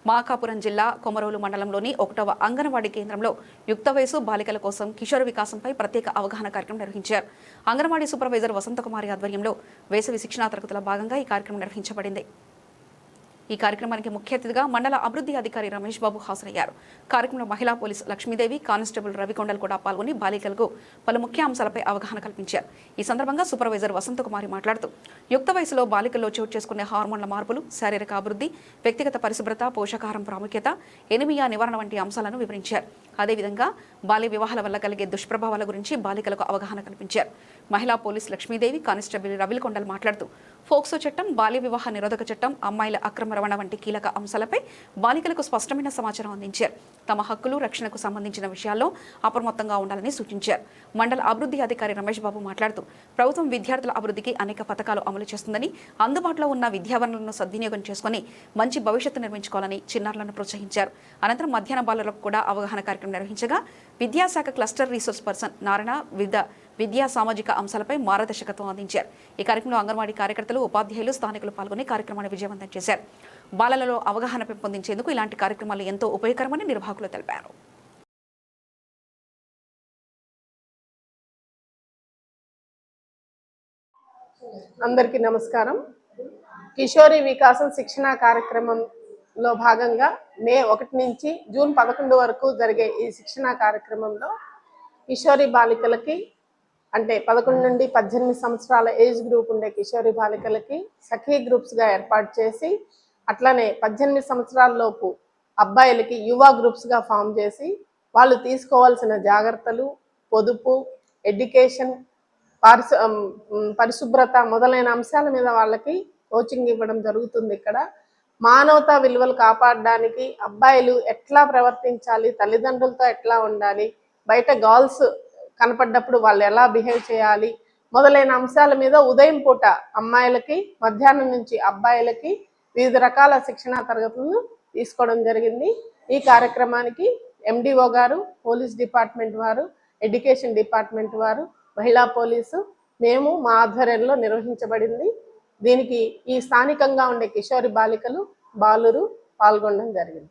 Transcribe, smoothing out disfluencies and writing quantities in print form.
మార్కాపురం జిల్లా కొమరోలు మండలంలోని 1వ అంగన్వాడీ కేంద్రంలో యుక్త వయసు బాలికల కోసం కిషోర వికాసంపై ప్రత్యేక అవగాహన కార్యక్రమం నిర్వహించారు. అంగన్వాడీ సూపర్వైజర్ వసంతకుమారి ఆధ్వర్యంలో వేసవి శిక్షణా తరగతుల భాగంగా ఈ కార్యక్రమం నిర్వహించబడింది. ఈ కార్యక్రమానికి ముఖ్య అతిథిగా మండల అభివృద్ధి అధికారి రమేష్ బాబు హాజరయ్యారు. కార్యక్రమంలో మహిళా పోలీసు లక్ష్మీదేవి, కానిస్టేబుల్ రవికొండలు కూడా పాల్గొని బాలికలకు పలు ముఖ్య అంశాలపై అవగాహన కల్పించారు. ఈ సందర్భంగా సూపర్వైజర్ వసంతకుమారి మాట్లాడుతూ యుక్త వయసులో బాలికల్లో చోటు చేసుకునే హార్మోన్ల మార్పులు, శారీరక అభివృద్ధి, వ్యక్తిగత పరిశుభ్రత, పోషకాహారం ప్రాముఖ్యత, ఎనిమియా నివారణ వంటి అంశాలను వివరించారు. అదేవిధంగా బాల్య వివాహాల వల్ల కలిగే దుష్ప్రభావాల గురించి బాలికలకు అవగాహన కల్పించారు. మహిళా పోలీసు లక్ష్మీదేవి, కానిస్టేబుల్ రవికొండలు మాట్లాడుతూ ఫోక్సో చట్టం, బాల్య వివాహ నిరోధక చట్టం, అమ్మాయిల అక్రమ రవాణా వంటి కీలక అంశాలపై బాలికలకు స్పష్టమైన సమాచారం అందించారు. తమ హక్కులు, రక్షణకు సంబంధించిన విషయాల్లో అప్రమత్తంగా ఉండాలని సూచించారు. మండల అభివృద్ధి అధికారి రమేష్ బాబు మాట్లాడుతూ ప్రభుత్వం విద్యార్థుల అభివృద్ధికి అనేక పథకాలు అమలు చేస్తుందని, అందుబాటులో ఉన్న విద్యా వనరులను సద్వినియోగం చేసుకుని మంచి భవిష్యత్తు నిర్మించుకోవాలని చిన్నారులను ప్రోత్సహించారు. అనంతరం మధ్యాహ్న బాలులకు కూడా అవగాహన కార్యక్రమం నిర్వహించగా విద్యాశాఖ క్లస్టర్ రీసోర్స్ పర్సన్ నారాయణ విద్యా సామాజిక అంశాలపై మార్గదర్శకత్వం అందించారు. ఈ కార్యక్రమంలో అంగన్వాడీ కార్యకర్తలు, ఉపాధ్యాయులు, స్థానికులు పాల్గొని కార్యక్రమాన్ని విజయవంతం చేశారు. బాలలలో అవగాహన పెంపొందించేందుకు ఇలాంటి కార్యక్రమాలు ఎంతో ఉపయోగకరమని నిర్వాహకులు తెలిపారు. అందరికీ నమస్కారం. కిషోరి వికాసం శిక్షణా కార్యక్రమంలో భాగంగా మే 1 నుంచి జూన్ 11 వరకు జరిగే ఈ శిక్షణా కార్యక్రమంలో కిషోరి బాలికలకి అంటే 11 నుండి 18 సంవత్సరాల ఏజ్ గ్రూప్ ఉండే కిషోరి బాలికలకి సఖీ గ్రూప్స్గా ఏర్పాటు చేసి, అట్లనే 18 సంవత్సరాల లోపు అబ్బాయిలకి యువ గ్రూప్స్గా ఫామ్ చేసి వాళ్ళు తీసుకోవాల్సిన జాగ్రత్తలు, పొదుపు, ఎడ్యుకేషన్, పరిశుభ్రత మొదలైన అంశాల మీద వాళ్ళకి కోచింగ్ ఇవ్వడం జరుగుతుంది. ఇక్కడ మానవతా విలువలు కాపాడడానికి అబ్బాయిలు ఎట్లా ప్రవర్తించాలి, తల్లిదండ్రులతో ఎట్లా ఉండాలి, బయట గర్ల్స్ కనపడ్డప్పుడు వాళ్ళు ఎలా బిహేవ్ చేయాలి మొదలైన అంశాల మీద ఉదయం పూట అమ్మాయిలకి, మధ్యాహ్నం నుంచి అబ్బాయిలకి వివిధ రకాల శిక్షణా తరగతులను తీసుకోవడం జరిగింది. ఈ కార్యక్రమానికి ఎండిఓ గారు, పోలీస్ డిపార్ట్మెంట్ వారు, ఎడ్యుకేషన్ డిపార్ట్మెంట్ వారు, మహిళా పోలీసు, మేము మా ఆధ్వర్యంలో నిర్వహించబడింది. దీనికి ఈ స్థానికంగా ఉండే కిషోరి బాలికలు, బాలురు పాల్గొనడం జరిగింది.